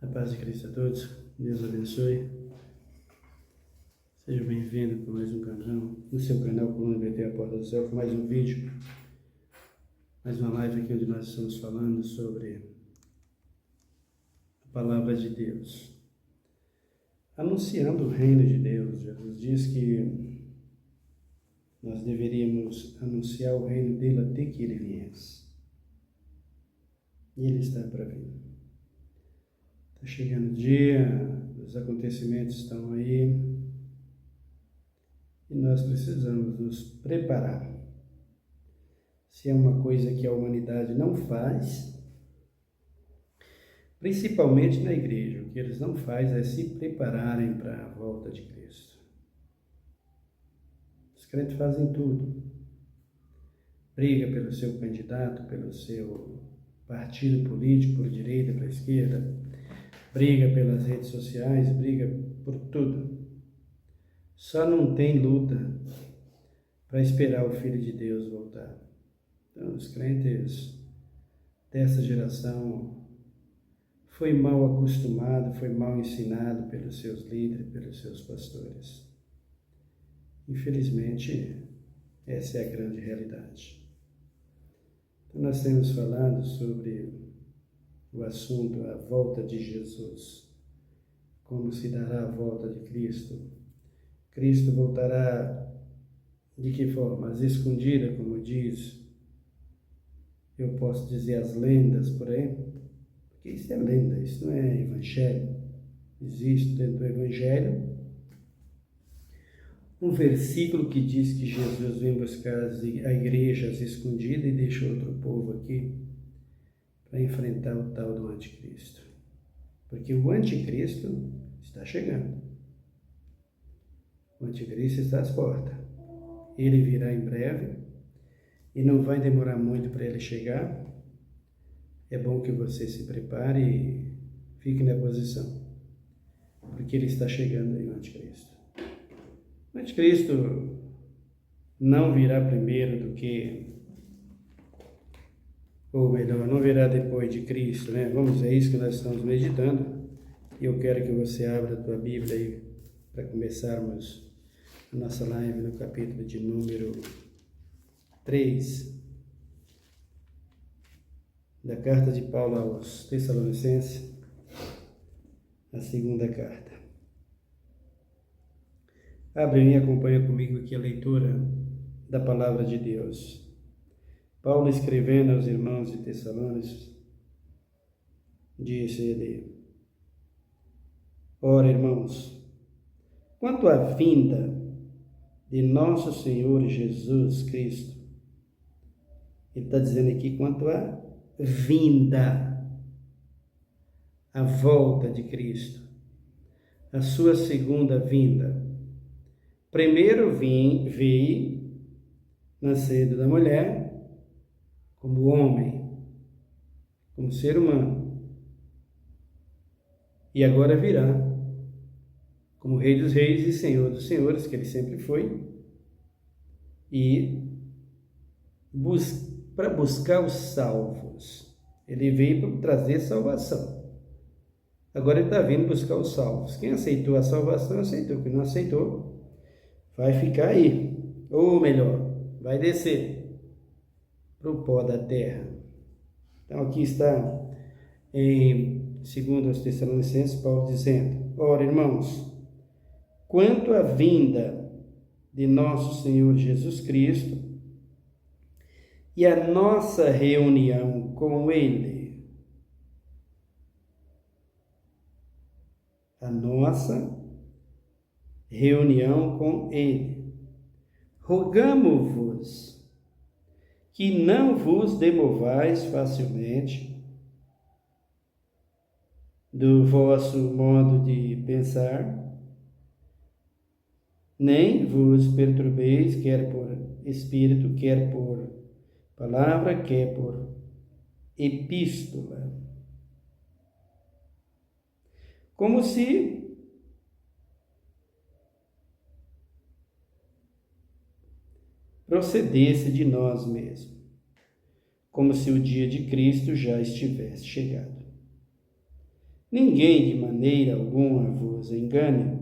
A paz de Cristo a todos, Deus abençoe. Seja bem-vindo para mais um canal, no seu canal Coluna BT, a Porta do Céu, com mais um vídeo, mais uma live aqui onde nós estamos falando sobre a Palavra de Deus. Anunciando o reino de Deus, Jesus diz que nós deveríamos anunciar o reino dele até que ele viesse. E ele está para vir. Está chegando o dia, os acontecimentos estão aí e nós precisamos nos preparar. Se é uma coisa que a humanidade não faz, principalmente na igreja, o que eles não fazem é se prepararem para a volta de Cristo. Os crentes fazem tudo. Briga pelo seu candidato, pelo seu partido político, por direita, para esquerda, briga pelas redes sociais, briga por tudo. Só não tem luta para esperar o Filho de Deus voltar. Então, os crentes dessa geração foi mal acostumado, foi mal ensinado pelos seus líderes, pelos seus pastores. Infelizmente, essa é a grande realidade. Então, nós temos falado sobre o assunto, a volta de Jesus. Como se dará a volta de Cristo? Cristo voltará de que forma? Às escondidas, como diz, eu posso dizer as lendas por aí, porque isso é lenda, isso não é evangelho. Existe dentro do evangelho um versículo que diz que Jesus vem buscar a igreja às escondidas e deixa outro povo aqui para enfrentar o tal do anticristo. Porque o anticristo está chegando. O anticristo está às portas. Ele virá em breve e não vai demorar muito para ele chegar. É bom que você se prepare e fique na posição, porque ele está chegando aí, o anticristo. O anticristo não virá primeiro do que, ou melhor, não virá depois de Cristo, né? Vamos, é isso que nós estamos meditando. E eu quero que você abra a tua Bíblia aí para começarmos a nossa live no capítulo de número 3 da carta de Paulo aos Tessalonicenses, a segunda carta. Abre e acompanha comigo aqui a leitura da palavra de Deus. Paulo, escrevendo aos irmãos de Tessalônica, disse ele: Ora, irmãos, quanto à vinda de nosso Senhor Jesus Cristo, ele está dizendo aqui quanto à vinda, a volta de Cristo, a sua segunda vinda. Primeiro veio nascido da mulher, como homem, como ser humano. E agora virá como Rei dos Reis e Senhor dos Senhores, que ele sempre foi, e para buscar os salvos. Ele veio para trazer salvação. Agora ele está vindo buscar os salvos. Quem aceitou a salvação, aceitou. Quem não aceitou, vai ficar aí. Ou melhor, vai descer para o pó da terra. Então aqui está em 2 Tessalonicenses, Paulo dizendo: Ora, irmãos, quanto à vinda de nosso Senhor Jesus Cristo e a nossa reunião com Ele, a nossa reunião com Ele, rogamo-vos que não vos demovais facilmente do vosso modo de pensar, nem vos perturbeis, quer por espírito, quer por palavra, quer por epístola, como se procedesse de nós mesmos, como se o dia de Cristo já estivesse chegado. Ninguém de maneira alguma vos engane,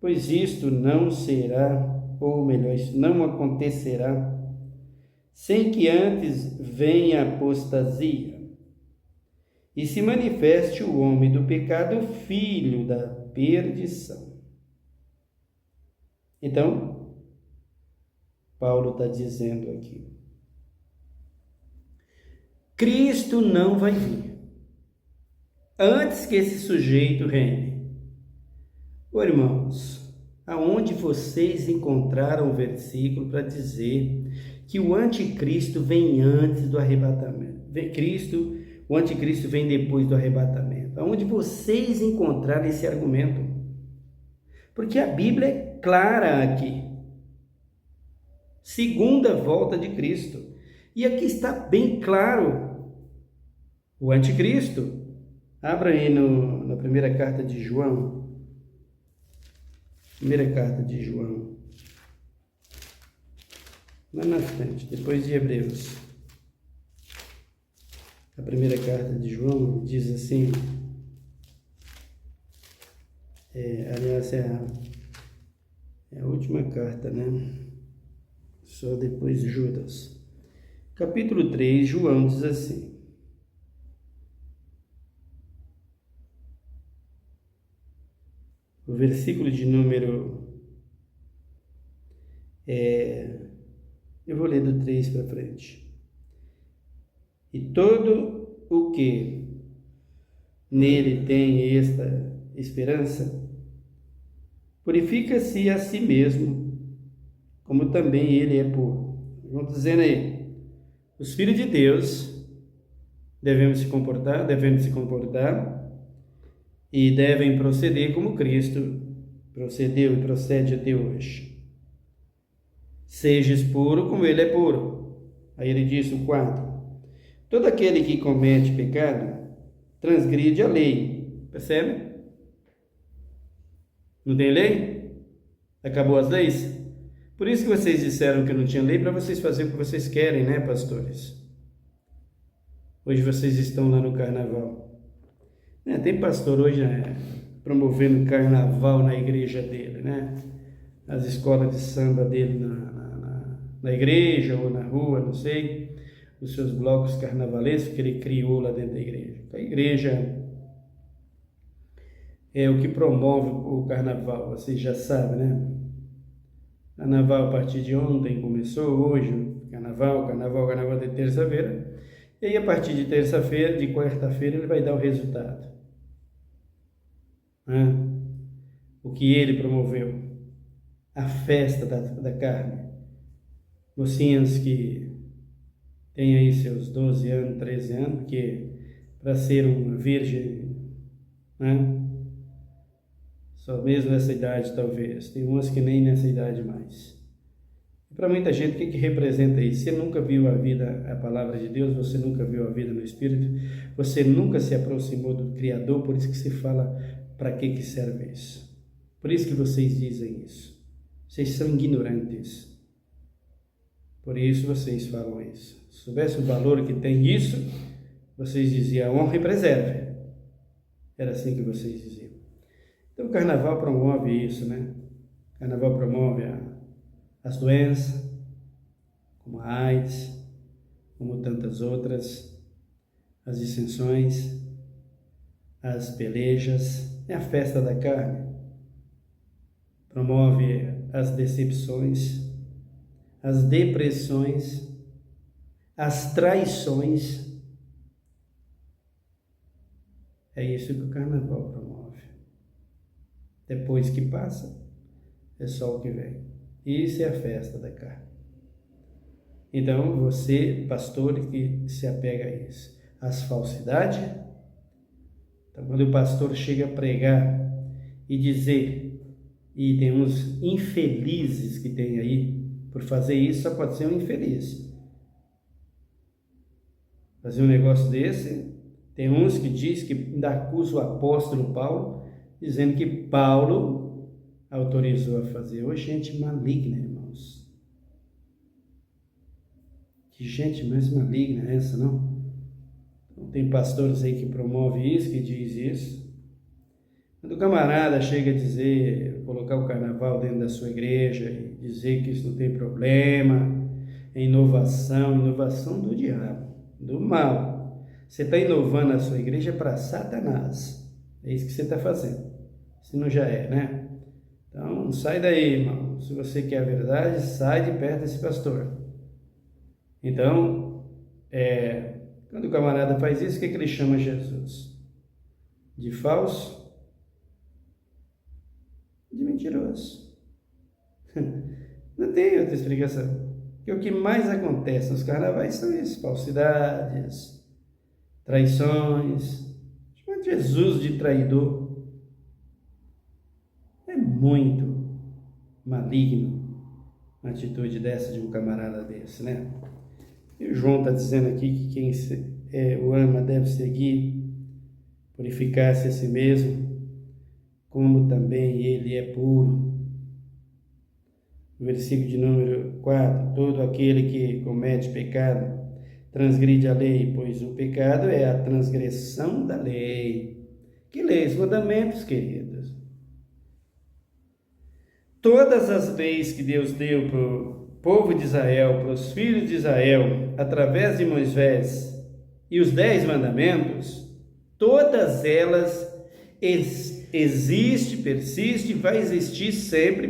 pois isto não será, ou melhor, isto não acontecerá, sem que antes venha a apostasia e se manifeste o homem do pecado, filho da perdição. Então, Paulo está dizendo aqui, Cristo não vai vir antes que esse sujeito reine. Ô irmãos, aonde vocês encontraram o versículo para dizer que o anticristo vem antes do arrebatamento? O anticristo vem depois do arrebatamento. Aonde vocês encontraram esse argumento? Porque a Bíblia é clara aqui. Segunda volta de Cristo. E aqui está bem claro o anticristo. Abra aí na primeira carta de João. Primeira carta de João. Lá na frente, depois de Hebreus. A primeira carta de João diz assim, aliás, é a última carta, né? Só depois de Judas. Capítulo 3, João diz assim, o versículo de número, eu vou ler do 3 para frente. E todo o que nele tem esta esperança, purifica-se a si mesmo, como também ele é puro. Vamos dizendo aí, os filhos de Deus devem se comportar e devem proceder como Cristo procedeu e procede até hoje. Sejas puro como ele é puro. Aí ele diz o 4. Todo aquele que comete pecado transgride a lei. Percebe? Não tem lei? Acabou as leis? Por isso que vocês disseram que não tinha lei, para vocês fazerem o que vocês querem, né, pastores? Hoje vocês estão lá no carnaval. Tem pastor hoje promovendo carnaval na igreja dele, né? As escolas de samba dele na igreja ou na rua, não sei, os seus blocos carnavalescos que ele criou lá dentro da igreja. A igreja é o que promove o carnaval, vocês já sabem, né? Carnaval a partir de ontem começou, hoje, carnaval de terça-feira. E aí a partir de terça-feira, de quarta-feira, ele vai dar o resultado. O que ele promoveu. A festa da carne. Mocinhas que têm aí seus 12 anos, 13 anos, porque para ser uma virgem, só mesmo nessa idade talvez, tem umas que nem nessa idade mais. Para muita gente, o que representa isso? Você nunca viu a palavra de Deus, você nunca viu a vida no Espírito, você nunca se aproximou do Criador, por isso que se fala para que serve isso. Por isso que vocês dizem isso. Vocês são ignorantes. Por isso vocês falam isso. Se soubesse o valor que tem isso, vocês diziam, honra e preserve. Era assim que vocês diziam. Então o carnaval promove isso, né? O carnaval promove as doenças, como a AIDS, como tantas outras, as dissensões, as pelejas, é a festa da carne. Promove as decepções, as depressões, as traições. É isso que o carnaval promove. Depois que passa, é só o que vem. Isso é a festa da carne. Então, você, pastor, que se apega a isso. As falsidades. Então, quando o pastor chega a pregar e dizer, e tem uns infelizes que tem aí, por fazer isso só pode ser um infeliz. Fazer um negócio desse, tem uns que diz que ainda acusa o apóstolo Paulo, dizendo que Paulo autorizou a fazer. Ô, gente maligna, irmãos. Que gente mais maligna é essa, não? Então, tem pastores aí que promovem isso, que diz isso. Quando o camarada chega a dizer, colocar o carnaval dentro da sua igreja e dizer que isso não tem problema, é inovação do diabo, do mal. Você está inovando a sua igreja para Satanás. É isso que você está fazendo. Se não já é, né? Então, sai daí, irmão. Se você quer a verdade, sai de perto desse pastor. Então, quando o camarada faz isso, o que ele chama Jesus? De falso? De mentiroso. Não tem outra explicação. Porque o que mais acontece nos carnavais são isso: falsidades, traições. Chama Jesus de traidor. É muito maligno uma atitude dessa de um camarada desse, né? E o João está dizendo aqui que quem o ama deve seguir, purificar-se a si mesmo, como também ele é puro. No versículo de número 4, todo aquele que comete pecado transgride a lei, pois o pecado é a transgressão da lei. Que leis? Mandamentos, queridos. Todas as leis que Deus deu para o povo de Israel, para os filhos de Israel, através de Moisés, e os 10 mandamentos, todas elas existem, persistem, vai existir sempre,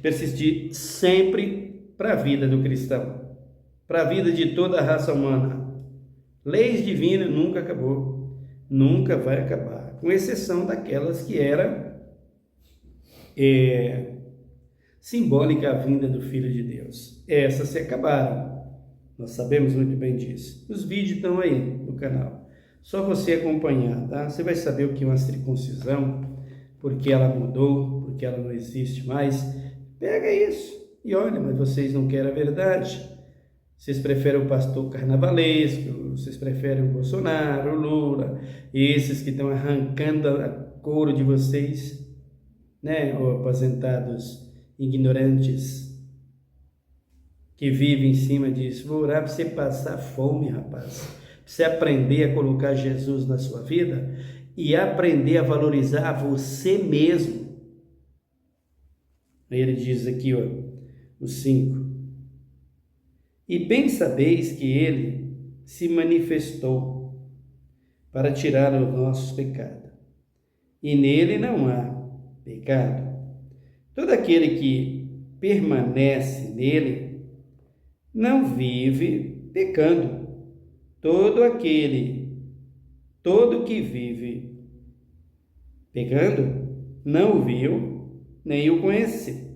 persistir sempre para a vida do cristão, para a vida de toda a raça humana. Leis divinas nunca acabou, nunca vai acabar, com exceção daquelas que eram simbólica a vinda do Filho de Deus. Essas se acabaram. Nós sabemos muito bem disso. Os vídeos estão aí no canal. Só você acompanhar, tá? Você vai saber o que é uma circuncisão, porque ela mudou, porque ela não existe mais. Pega isso e olha, mas vocês não querem a verdade. Vocês preferem o pastor carnavalesco, vocês preferem o Bolsonaro, o Lula, esses que estão arrancando a couro de vocês, né, ou aposentados ignorantes, que vivem em cima disso. Vou orar para você passar fome, rapaz, para você aprender a colocar Jesus na sua vida e aprender a valorizar você mesmo. Aí ele diz aqui, ó, o 5. E bem sabeis que ele se manifestou para tirar os nossos pecados, e nele não há pecado. Todo aquele que permanece nele não vive pecando. Todo que vive pecando não o viu, nem o conhece.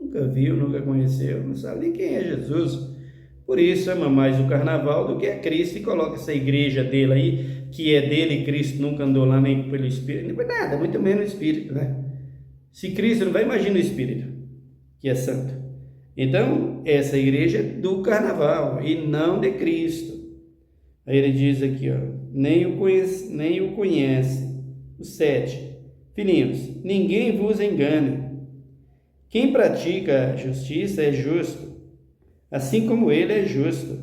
Nunca viu, nunca conheceu, não sabe nem quem é Jesus. Por isso ama mais o carnaval do que a Cristo e coloca essa igreja dele aí, que é dele. Cristo nunca andou lá nem pelo Espírito, nem por nada, muito menos o Espírito, né? Se Cristo não vai, imagina o Espírito, que é santo. Então, essa igreja é do carnaval e não de Cristo. Aí ele diz aqui, ó, nem o conhece. O 7. Filhinhos, ninguém vos engane. Quem pratica a justiça é justo, assim como ele é justo.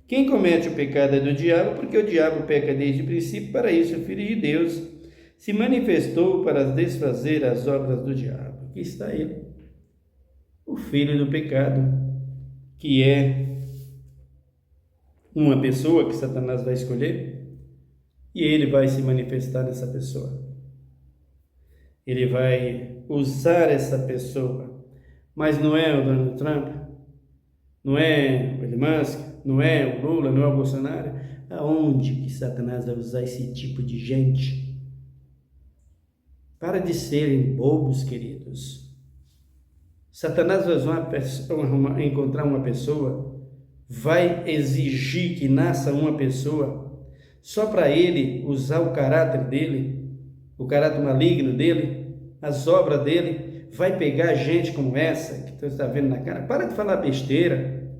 Quem comete o pecado é do diabo, porque o diabo peca desde o princípio. Para isso o Filho de Deus se manifestou para desfazer as obras do diabo. Aqui está ele, o filho do pecado, que é uma pessoa que Satanás vai escolher, e ele vai se manifestar nessa pessoa. Ele vai usar essa pessoa, mas não é o Donald Trump, não é o Elon Musk, não é o Lula, não é o Bolsonaro. Aonde que Satanás vai usar esse tipo de gente? Para de serem bobos, queridos. Satanás vai encontrar uma pessoa, vai exigir que nasça uma pessoa, só para ele usar o caráter dele, o caráter maligno dele, as obras dele. Vai pegar gente como essa, que você está vendo na cara. Para de falar besteira.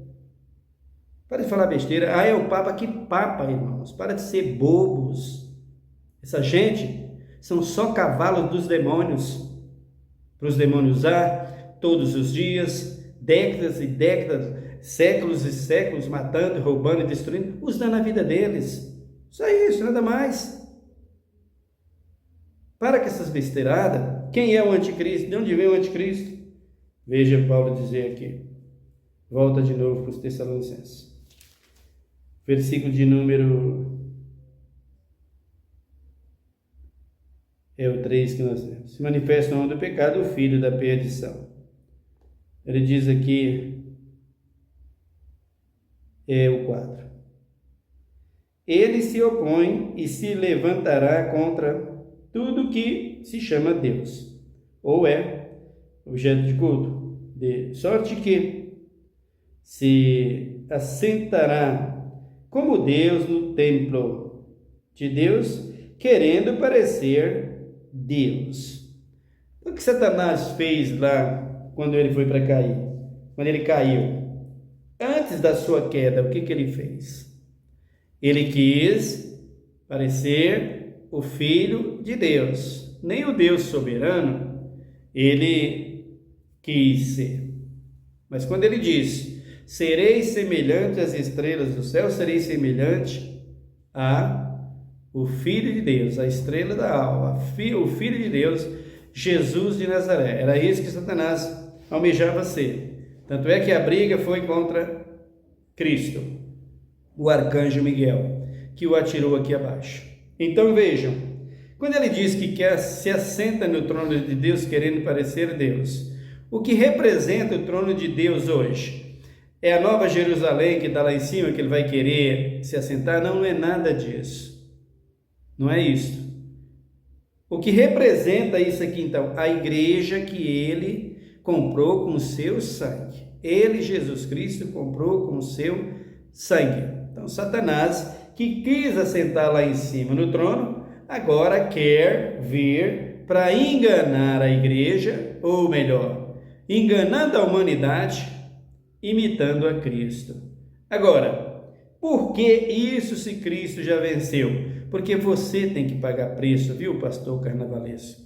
Para de falar besteira. Ah, é o Papa. Que Papa, irmãos? Para de ser bobos. Essa gente são só cavalos dos demônios, para os demônios usar todos os dias, décadas e décadas, séculos e séculos, matando, roubando e destruindo, usando a vida deles. Só isso, nada mais. Para com essas besteiradas. Quem é o anticristo? De onde vem o anticristo? Veja Paulo dizer aqui. Volta de novo para os Tessalonicenses. Versículo de número... É o 3 que nós temos. Se manifesta o homem do pecado, o filho da perdição. Ele diz aqui... É o 4. Ele se opõe e se levantará contra tudo que se chama Deus, ou é objeto de culto, de sorte que se assentará como Deus no templo de Deus, querendo parecer Deus. O que Satanás fez lá quando ele foi para cair? Quando ele caiu? Antes da sua queda, o que ele fez? Ele quis parecer o Filho de Deus. Nem o Deus soberano ele quis ser. Mas quando ele diz, serei semelhante às estrelas do céu, serei semelhante a o Filho de Deus, a estrela da alva, o Filho de Deus, Jesus de Nazaré. Era isso que Satanás almejava ser. Tanto é que a briga foi contra Cristo, o arcanjo Miguel, que o atirou aqui abaixo. Então vejam, quando ele diz que se assenta no trono de Deus querendo parecer Deus, o que representa o trono de Deus hoje? É a nova Jerusalém que está lá em cima, que ele vai querer se assentar? Não, não é nada disso. Não é isso. O que representa isso aqui então? A igreja que ele comprou com o seu sangue. Ele, Jesus Cristo, comprou com o seu sangue. Então, Satanás, que quis assentar lá em cima no trono, agora quer vir para enganar a igreja, ou melhor, enganando a humanidade, imitando a Cristo. Agora, por que isso se Cristo já venceu? Porque você tem que pagar preço, viu, pastor carnavalesco?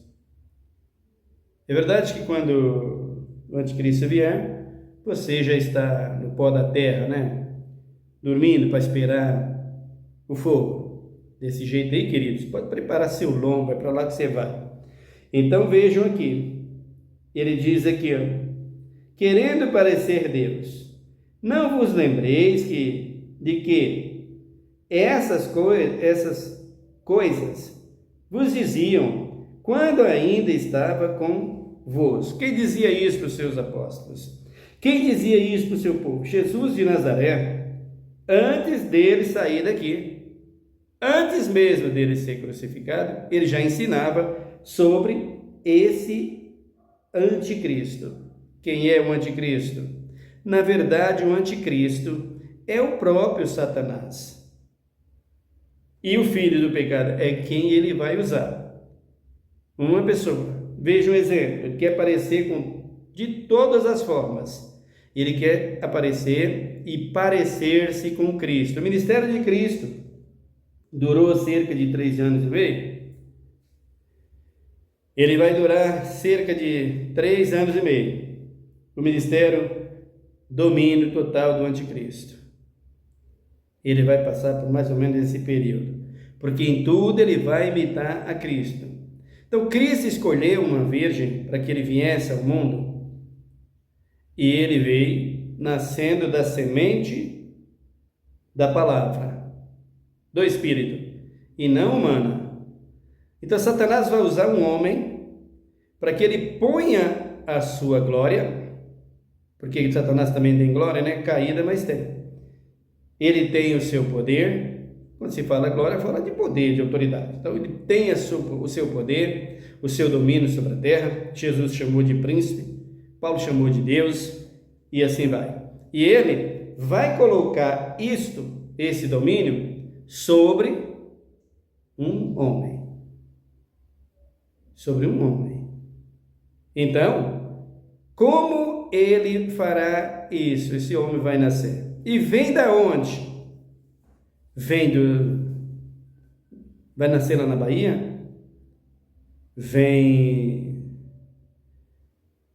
É verdade que quando o anticristo vier, você já está no pó da terra, né? Dormindo para esperar o fogo. Desse jeito aí, queridos, pode preparar seu lombo, é para lá que você vai. Então vejam aqui, ele diz aqui, ó, querendo parecer Deus, não vos lembreis de que essas coisas vos diziam quando ainda estava convosco. Quem dizia isso para os seus apóstolos? Quem dizia isso para o seu povo? Jesus de Nazaré, antes dele sair daqui, antes mesmo dele ser crucificado, ele já ensinava sobre esse anticristo. Quem é o anticristo? Na verdade, o anticristo é o próprio Satanás. E o filho do pecado é quem ele vai usar. Uma pessoa, veja um exemplo, ele quer aparecer de todas as formas. Ele quer aparecer e parecer-se com Cristo. O ministério de Cristo durou cerca de 3 anos e meio. Ele vai durar cerca de 3 anos e meio. O ministério domínio total do anticristo. Ele vai passar por mais ou menos esse período, porque em tudo ele vai imitar a Cristo. Então Cristo escolheu uma virgem para que ele viesse ao mundo, e ele veio nascendo da semente da palavra, do Espírito, e não humana. Então Satanás vai usar um homem para que ele ponha a sua glória, porque Satanás também tem glória, né? Caída, mas tem. Ele tem o seu poder. Quando se fala glória, fala de poder, de autoridade. Então ele tem o seu poder, o seu domínio sobre a terra. Jesus chamou de príncipe, Paulo chamou de Deus, e assim vai. E ele vai colocar esse domínio sobre um homem. Sobre um homem. Então, como ele fará isso? Esse homem vai nascer. E vem da onde? Vai nascer lá na Bahia? Vem,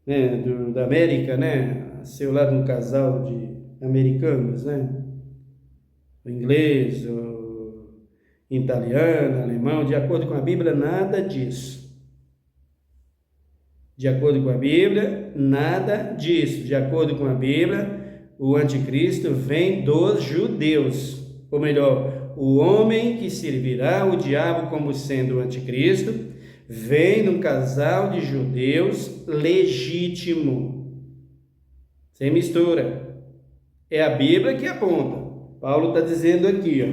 né, da América, né? Nasceu lá de um casal de americanos, né? O inglês, o italiano, alemão, de acordo com a Bíblia, nada disso. De acordo com a Bíblia, nada disso. De acordo com a Bíblia, o anticristo vem dos judeus. Ou melhor, o homem que servirá o diabo como sendo o anticristo vem num casal de judeus legítimo. Sem mistura. É a Bíblia que aponta. Paulo está dizendo aqui, ó.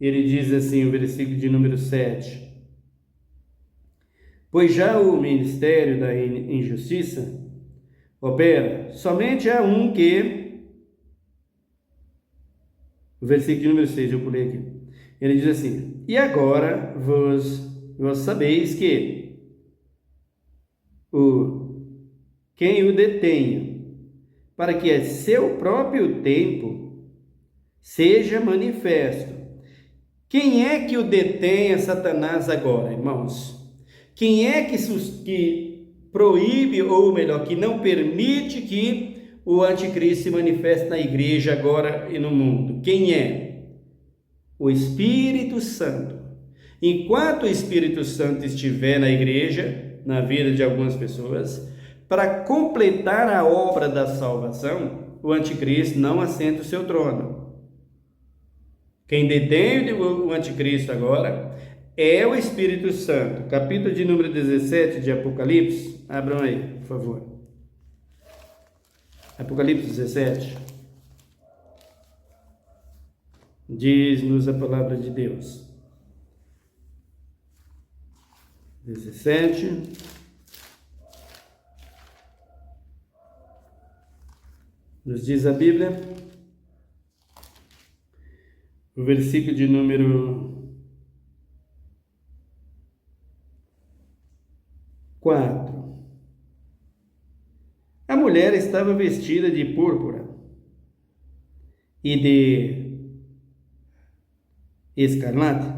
Ele diz assim, o versículo de número 7. Pois já o ministério da injustiça opera, somente há um que... O versículo de número 6, eu pulei aqui. Ele diz assim, e agora vós sabeis que quem o detenha, para que a seu próprio tempo seja manifesto. Quem é que o detém a Satanás agora, irmãos? Quem é que proíbe, ou melhor, que não permite que o anticristo se manifeste na igreja agora e no mundo? Quem é? O Espírito Santo. Enquanto o Espírito Santo estiver na igreja, na vida de algumas pessoas, para completar a obra da salvação, o anticristo não assenta o seu trono. Quem detém o anticristo agora é o Espírito Santo. Capítulo de número 17 de Apocalipse. Abram aí, por favor. Apocalipse 17. Diz-nos a palavra de Deus. 17. Nos diz a Bíblia, o versículo de número 4. A mulher estava vestida de púrpura e de escarlate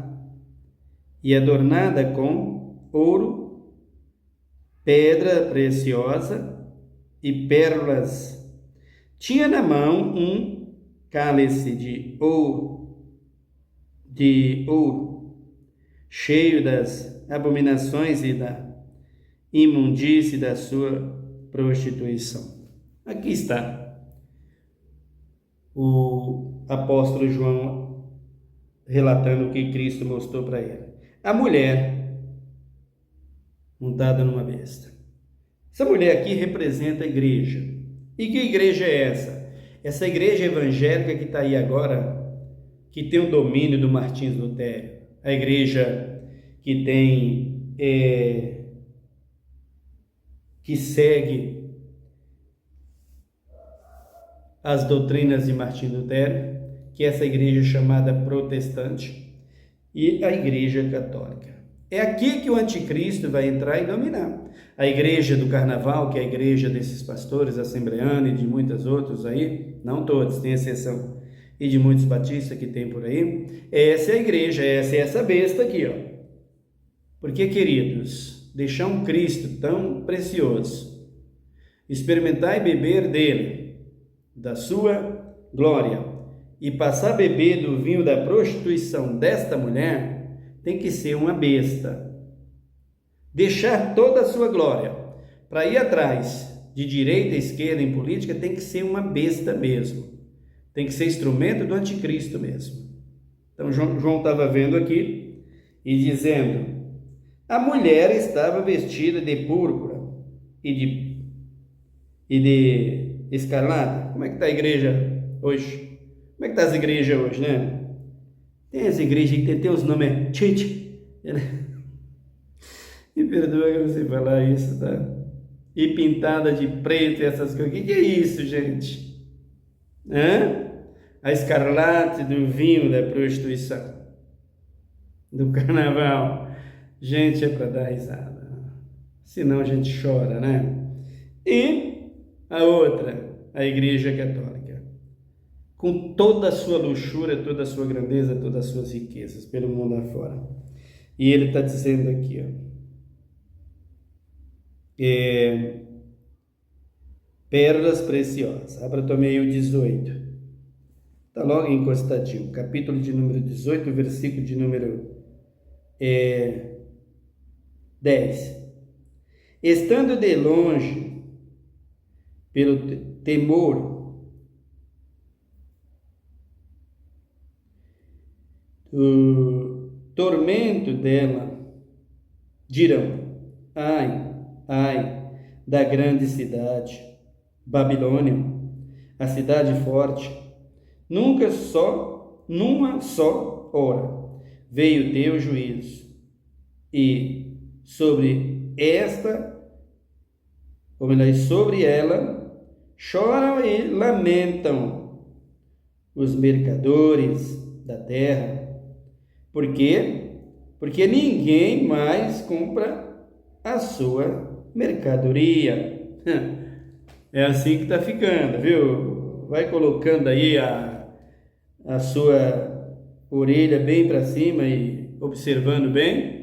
e adornada com ouro, pedra preciosa e pérolas. Tinha na mão um cálice de ouro, cheio das abominações e da imundície da sua prostituição. Aqui está o apóstolo João relatando o que Cristo mostrou para ele. A mulher montada numa besta. Essa mulher aqui representa a igreja. E que igreja é essa? Essa igreja evangélica que está aí agora, que tem o domínio do Martins Lutero. A igreja que tem... que segue as doutrinas de Martim Lutero, que é essa igreja chamada protestante, e a igreja católica. É aqui que o anticristo vai entrar e dominar. A igreja do carnaval, que é a igreja desses pastores assembleanos e de muitos outros aí, não todos, tem exceção, e de muitos batistas que tem por aí, essa é a igreja, essa é essa besta aqui, ó. Porque, queridos, deixar um Cristo tão precioso, experimentar e beber dele, da sua glória, e passar a beber do vinho da prostituição desta mulher, tem que ser uma besta. Deixar toda a sua glória para ir atrás de direita e esquerda em política tem que ser uma besta mesmo. Tem que ser instrumento do anticristo mesmo. Então João estava vendo aqui e dizendo: a mulher estava vestida de púrpura e de escarlate. Como é que está a igreja hoje? Como é que está as igrejas hoje, né? Tem as igrejas que tem os nomes tchit. Me perdoa que eu não sei falar isso, tá? E pintada de preto e essas coisas. O que é isso, gente? A escarlate do vinho da prostituição, do carnaval. Gente, é para dar risada. Senão a gente chora, né? E a outra, a Igreja Católica, com toda a sua luxúria, toda a sua grandeza, todas as suas riquezas pelo mundo afora. E ele está dizendo aqui, ó, pérolas preciosas. Abra também o 18. Está logo encostadinho. Capítulo de número 18, versículo de número 10. estando de longe, pelo temor do tormento dela, dirão: ai, ai, da grande cidade, Babilônia, a cidade forte, numa só hora, veio teu juízo, e sobre ela, choram e lamentam os mercadores da terra. Por quê? Porque ninguém mais compra a sua mercadoria. É assim que está ficando, viu? Vai colocando aí a sua orelha bem para cima e observando bem,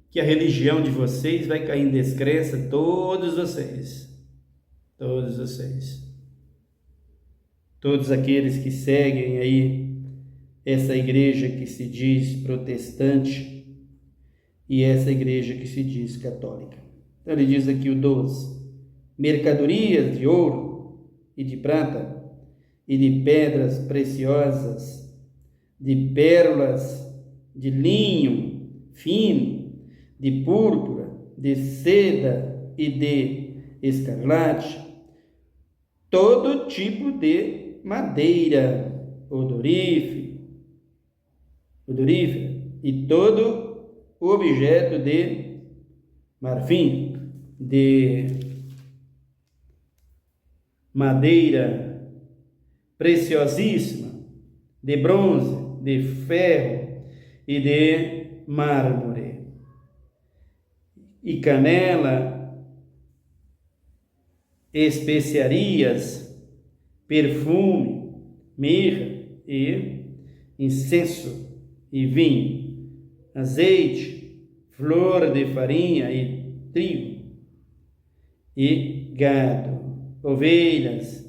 que a religião de vocês vai cair em descrença, todos vocês. Todos aqueles que seguem aí essa igreja que se diz protestante e essa igreja que se diz católica. Então ele diz aqui o 12: mercadorias de ouro e de prata e de pedras preciosas, de pérolas, de linho fino, de púrpura, de seda e de escarlate, todo tipo de madeira odorífera e todo o objeto de marfim, de madeira preciosíssima, de bronze, de ferro e de mármore, e canela, especiarias, perfume, mirra e incenso e vinho, azeite, flor de farinha e trigo, e gado, ovelhas,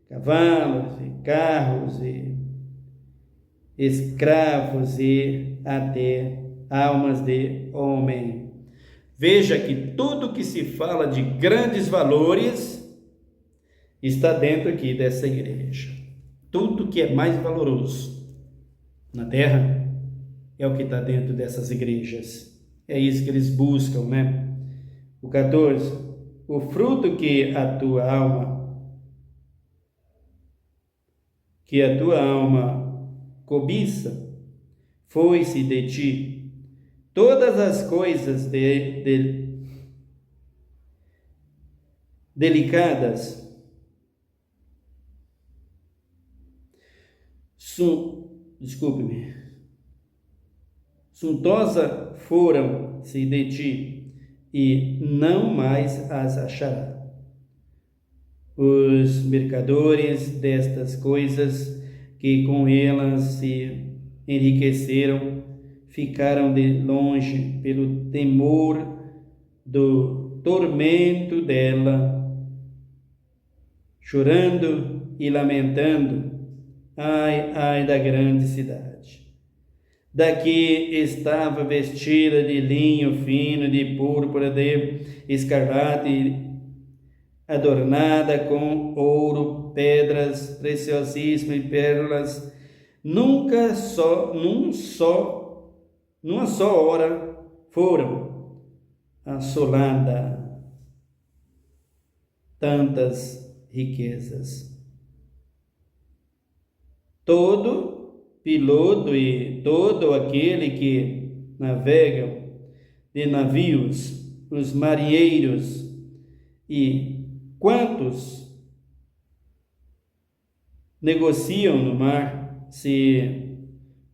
cavalos e carros e escravos e até almas de homem. Veja que tudo que se fala de grandes valores está dentro aqui dessa igreja. Tudo que é mais valoroso na terra é o que está dentro dessas igrejas. É isso que eles buscam, né? O 14: o fruto que a tua alma cobiça, foi-se de ti. Todas as coisas delicadas, suntosa foram-se de ti, e não mais as achará. Os mercadores destas coisas, que com elas se enriqueceram, ficaram de longe pelo temor do tormento dela, chorando e lamentando: ai, ai da grande cidade. Daqui estava vestida de linho fino, de púrpura, de escarlate, adornada com ouro, pedras preciosíssimas e pérolas. Numa só hora foram assolada tantas riquezas. Todo piloto e todo aquele que navega de navios, os marinheiros e quantos negociam no mar, se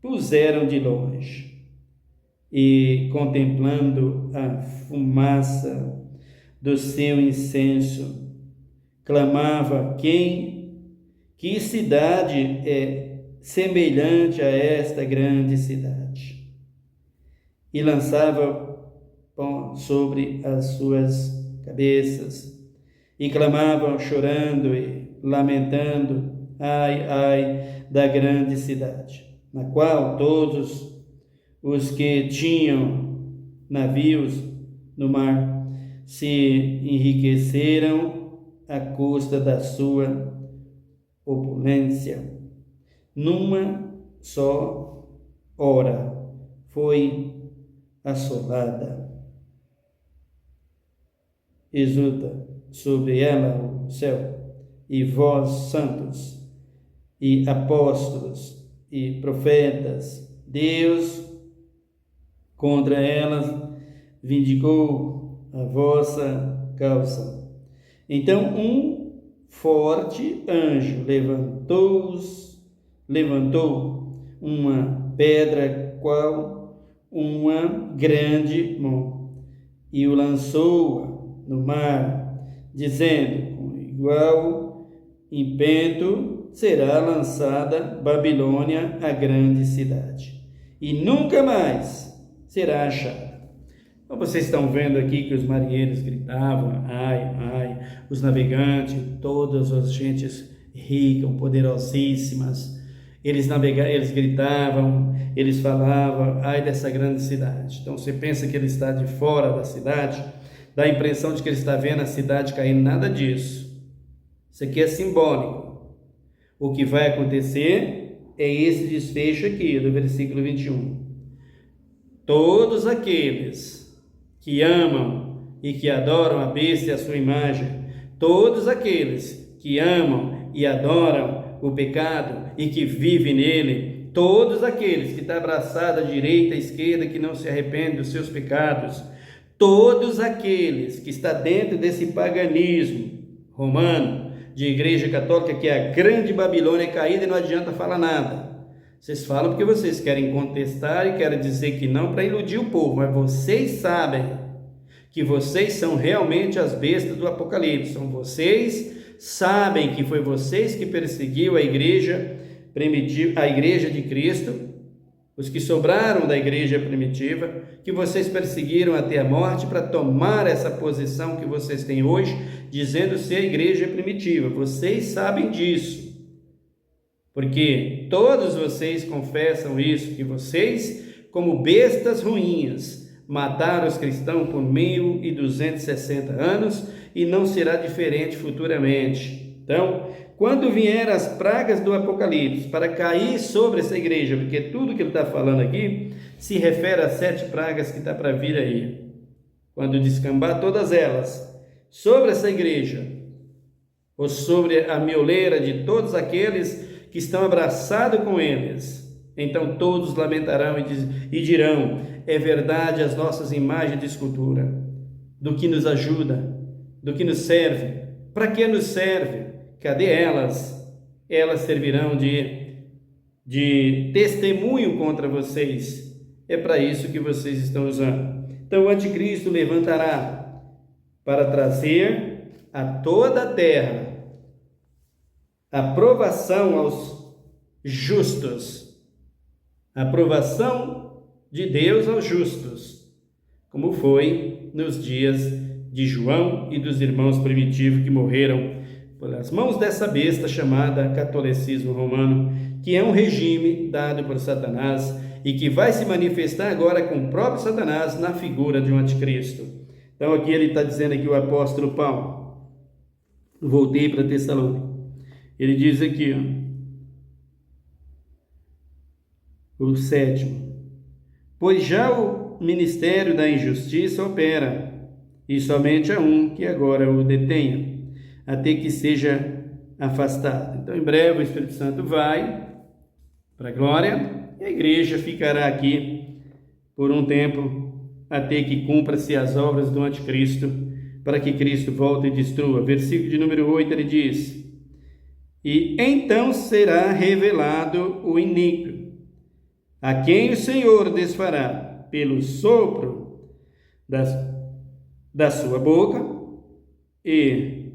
puseram de longe e, contemplando a fumaça do seu incenso, clamava: que cidade é semelhante a esta grande cidade? E lançava pão sobre as suas cabeças e clamavam, chorando e lamentando: ai, ai da grande cidade, na qual todos os que tinham navios no mar se enriqueceram à custa da sua opulência. Numa só hora foi assolada. Exulta sobre ela o céu, e vós, santos, e apóstolos, e profetas, Deus contra elas vindicou a vossa causa. Então um forte anjo levantou uma pedra qual uma grande mão e o lançou no mar, dizendo: com igual ímpeto será lançada Babilônia, a grande cidade, e nunca mais será achada. Então vocês estão vendo aqui que os marinheiros gritavam, ai, ai, os navegantes, todas as gentes ricas, poderosíssimas, eles gritavam, eles falavam, ai dessa grande cidade. Então você pensa que ele está de fora da cidade, dá a impressão de que ele está vendo a cidade caindo, nada disso. Isso aqui é simbólico. O que vai acontecer é esse desfecho aqui, do versículo 21. Todos aqueles que amam e que adoram a besta e a sua imagem, todos aqueles que amam e adoram o pecado e que vivem nele, todos aqueles que estão abraçados à direita e à esquerda, que não se arrependem dos seus pecados, todos aqueles que estão dentro desse paganismo romano, de igreja católica, que é a grande Babilônia caída, e não adianta falar nada. Vocês falam porque vocês querem contestar e querem dizer que não para iludir o povo, mas vocês sabem que vocês são realmente as bestas do Apocalipse. São vocês, sabem que foi vocês que perseguiu a igreja primitiva, a igreja de Cristo, os que sobraram da igreja primitiva, que vocês perseguiram até a morte para tomar essa posição que vocês têm hoje, dizendo ser a igreja primitiva. Vocês sabem disso. Porque todos vocês confessam isso, que vocês, como bestas ruins, mataram os cristãos por 1260 anos e não será diferente futuramente. Então, quando vier as pragas do Apocalipse para cair sobre essa igreja, porque tudo que ele está falando aqui se refere às 7 pragas que está para vir aí, quando descambar todas elas sobre essa igreja, ou sobre a mioleira de todos aqueles que estão abraçados com eles, então todos lamentarão e dirão: é verdade as nossas imagens de escultura, do que nos ajuda, do que nos serve, para que nos serve? Cadê elas? Elas servirão de testemunho contra vocês, é para isso que vocês estão usando. Então o anticristo levantará para trazer a toda a terra aprovação aos justos, aprovação de Deus aos justos, como foi nos dias de João e dos irmãos primitivos que morreram pelas mãos dessa besta chamada catolicismo romano, que é um regime dado por Satanás e que vai se manifestar agora com o próprio Satanás na figura de um anticristo. Então aqui ele está dizendo aqui o apóstolo Paulo, voltei para Tessalônica, ele diz aqui, o 7º, pois já o ministério da injustiça opera, e somente há um que agora o detenha, até que seja afastado. Então, em breve, o Espírito Santo vai para a glória, e a igreja ficará aqui por um tempo, até que cumpra-se as obras do anticristo, para que Cristo volte e destrua. Versículo de número 8, ele diz: e então será revelado o iníquo, a quem o Senhor desfará pelo sopro da sua boca, e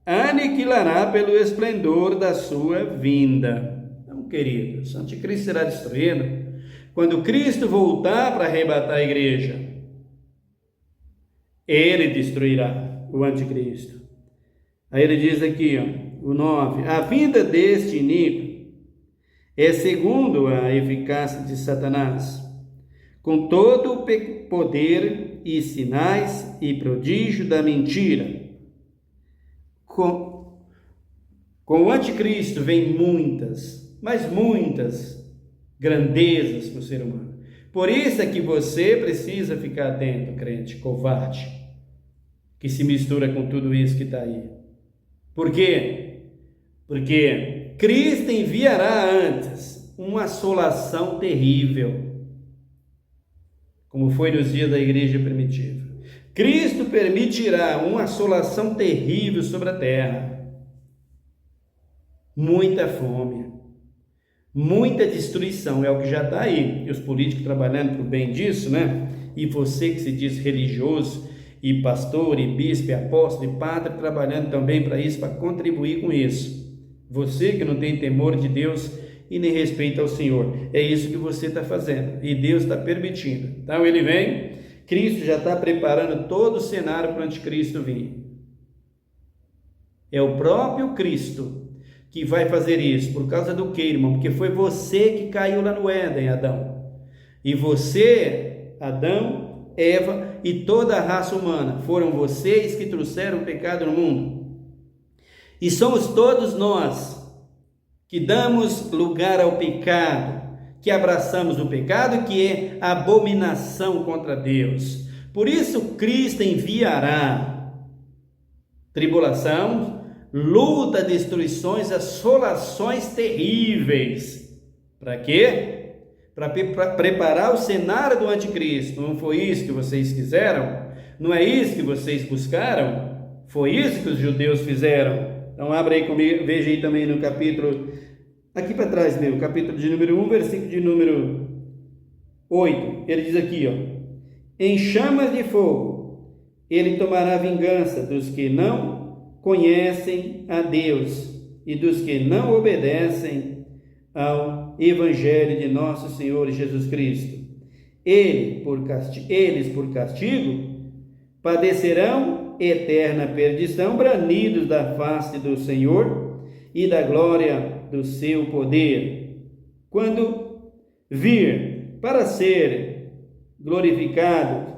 aniquilará pelo esplendor da sua vinda. Então, queridos, o anticristo será destruído quando Cristo voltar para arrebatar a igreja. Ele destruirá o anticristo. Aí ele diz aqui, o 9, a vinda deste iníquo é segundo a eficácia de Satanás, com todo o poder e sinais e prodígio da mentira. Com o anticristo vem muitas, mas muitas grandezas para o ser humano. Por isso é que você precisa ficar atento, crente covarde, que se mistura com tudo isso que está aí. Por quê? Porque Cristo enviará antes uma assolação terrível, como foi nos dias da igreja primitiva. Cristo permitirá uma assolação terrível sobre a terra. Muita fome, muita destruição, é o que já está aí. E os políticos trabalhando para o bem disso, né? E você que se diz religioso, e pastor, e bispo, e apóstolo, e padre, trabalhando também para isso, para contribuir com isso. Você que não tem temor de Deus e nem respeito ao Senhor, é isso que você está fazendo, e Deus está permitindo. Então ele vem, Cristo já está preparando todo o cenário para o anticristo vir. É o próprio Cristo que vai fazer isso. Por causa do que, irmão? Porque foi você que caiu lá no Éden, Adão. E você, Adão, Eva e toda a raça humana, foram vocês que trouxeram o pecado no mundo. E somos todos nós que damos lugar ao pecado, que abraçamos o pecado, que é abominação contra Deus. Por isso Cristo enviará tribulação, luta, destruições, assolações terríveis. Para quê? Para preparar o cenário do anticristo. Não foi isso que vocês quiseram? Não é isso que vocês buscaram? Foi isso que os judeus fizeram? Então abra aí comigo, veja aí também no capítulo, aqui para trás mesmo, capítulo de número 1, versículo de número 8. Ele diz aqui, em chamas de fogo, ele tomará vingança dos que não conhecem a Deus e dos que não obedecem ao Evangelho de nosso Senhor Jesus Cristo. Eles, por castigo, padecerão eterna perdição, banidos da face do Senhor e da glória do seu poder, quando vir para ser glorificado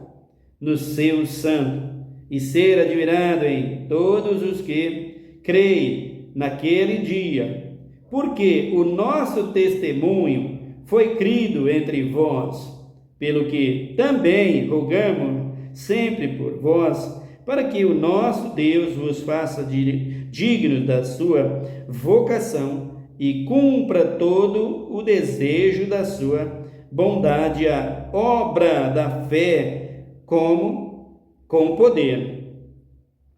no seu santo e ser admirado em todos os que creem naquele dia, porque o nosso testemunho foi crido entre vós, pelo que também rogamos sempre por vós, para que o nosso Deus vos faça dignos da sua vocação e cumpra todo o desejo da sua bondade, a obra da fé com poder.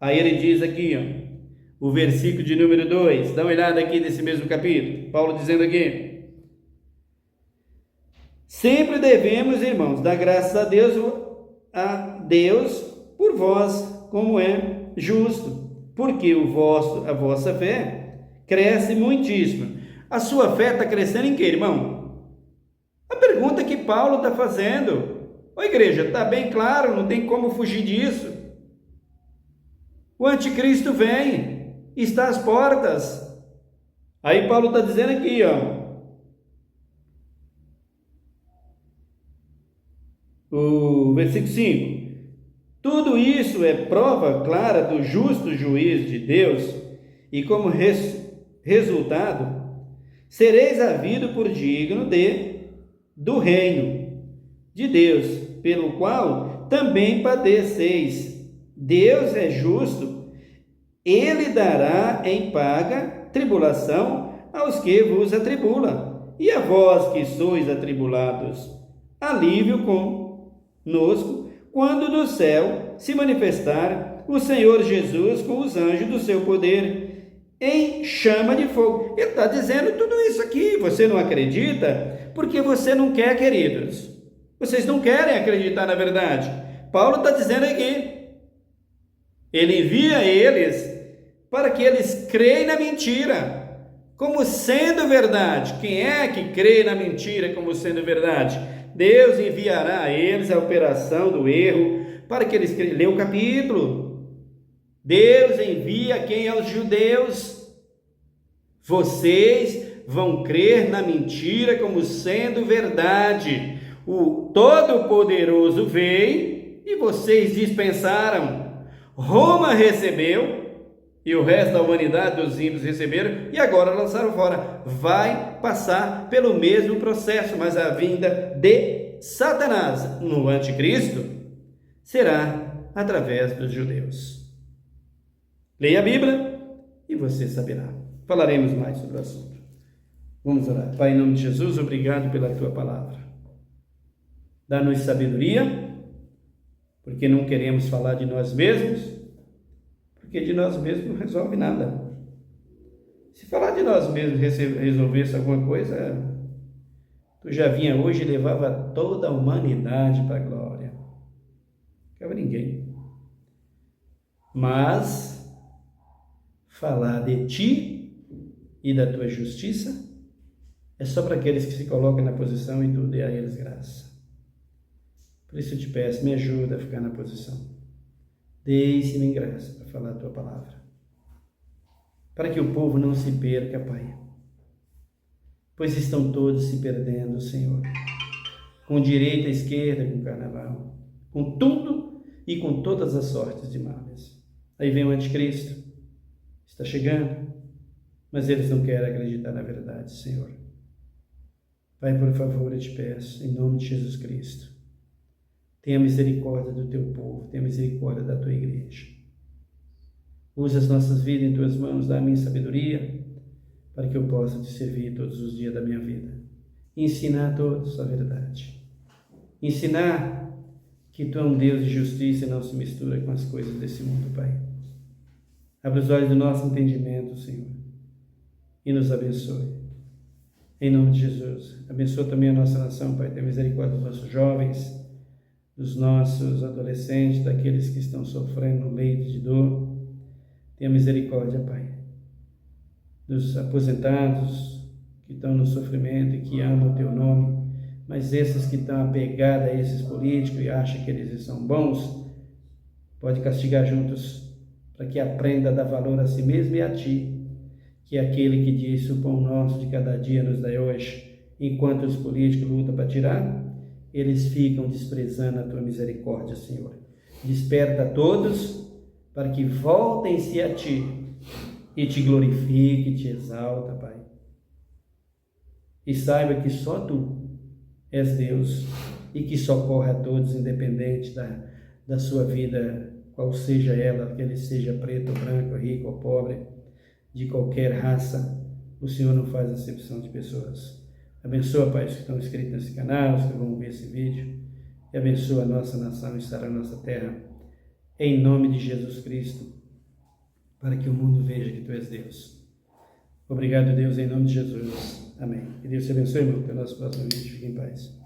Aí ele diz aqui, o versículo de número 2, dá uma olhada aqui nesse mesmo capítulo, Paulo dizendo aqui: sempre devemos, irmãos, dar graças a Deus por vós, como é justo, porque a vossa fé cresce muitíssimo. A sua fé está crescendo em quê, irmão? A pergunta que Paulo está fazendo. Ô igreja, está bem claro, não tem como fugir disso. O anticristo vem, está às portas. Aí Paulo está dizendo aqui, o versículo 5. Tudo isso é prova clara do justo juízo de Deus, e como resultado, sereis havido por digno do reino de Deus, pelo qual também padeceis. Deus é justo, ele dará em paga tribulação aos que vos atribulam, e a vós que sois atribulados, alívio conosco, quando do céu se manifestar o Senhor Jesus com os anjos do seu poder em chama de fogo. Ele está dizendo tudo isso aqui. Você não acredita porque você não quer, queridos. Vocês não querem acreditar na verdade. Paulo está dizendo aqui. Ele envia eles para que eles creem na mentira como sendo verdade. Quem é que crê na mentira como sendo verdade? Deus enviará a eles a operação do erro para que eles creiam. Lê o capítulo. Deus envia quem? Aos judeus. Vocês vão crer na mentira como sendo verdade. o Todo-Poderoso veio e vocês dispensaram. Roma recebeu e o resto da humanidade dos ímpios receberam e agora lançaram fora. Vai passar pelo mesmo processo, mas a vinda de Satanás no anticristo será através dos judeus. Leia a Bíblia e você saberá. Falaremos mais sobre o assunto. Vamos orar. Pai, em nome de Jesus, obrigado pela tua palavra. Dá-nos sabedoria, porque não queremos falar de nós mesmos, porque de nós mesmos não resolve nada. Se falar de nós mesmos resolvesse alguma coisa, tu já vinha hoje e levava toda a humanidade para a glória. Não ficava ninguém. Mas falar de ti e da tua justiça é só para aqueles que se colocam na posição e tu dê a eles graça. Por isso eu te peço, me ajuda a ficar na posição. Deixe-me em graça para falar a tua palavra. Para que o povo não se perca, Pai. Pois estão todos se perdendo, Senhor. Com direita, esquerda, com carnaval. Com tudo e com todas as sortes de males. Aí vem o anticristo. Está chegando. Mas eles não querem acreditar na verdade, Senhor. Pai, por favor, eu te peço, em nome de Jesus Cristo, tenha misericórdia do teu povo, tenha misericórdia da tua igreja. Usa as nossas vidas em tuas mãos, dá-me sabedoria, para que eu possa te servir todos os dias da minha vida. Ensinar a todos a verdade. Ensinar que tu é um Deus de justiça e não se mistura com as coisas desse mundo, Pai. Abre os olhos do nosso entendimento, Senhor, e nos abençoe. Em nome de Jesus, abençoa também a nossa nação, Pai. Tenha misericórdia dos nossos jovens, dos nossos adolescentes, daqueles que estão sofrendo no leito de dor. Tenha misericórdia, Pai. Dos aposentados que estão no sofrimento e que amam o Teu nome, mas esses que estão apegados a esses políticos e acham que eles são bons, pode castigar juntos, para que aprenda a dar valor a si mesmo e a Ti, que é aquele que diz: o pão nosso de cada dia nos dai hoje. Enquanto os políticos lutam para tirar, eles ficam desprezando a tua misericórdia, Senhor. Desperta a todos para que voltem-se a ti e te glorifique, te exalta, Pai. E saiba que só tu és Deus e que socorre a todos, independente da sua vida, qual seja ela, que ele seja preto, branco, rico ou pobre, de qualquer raça. O Senhor não faz acepção de pessoas. Abençoa, Pai, os que estão inscritos nesse canal, os que vão ver esse vídeo, e abençoa a nossa nação e estará a nossa terra, em nome de Jesus Cristo, para que o mundo veja que Tu és Deus. Obrigado, Deus, em nome de Jesus. Amém. Que Deus te abençoe, irmão. Até o nosso próximo vídeo. Fique em paz.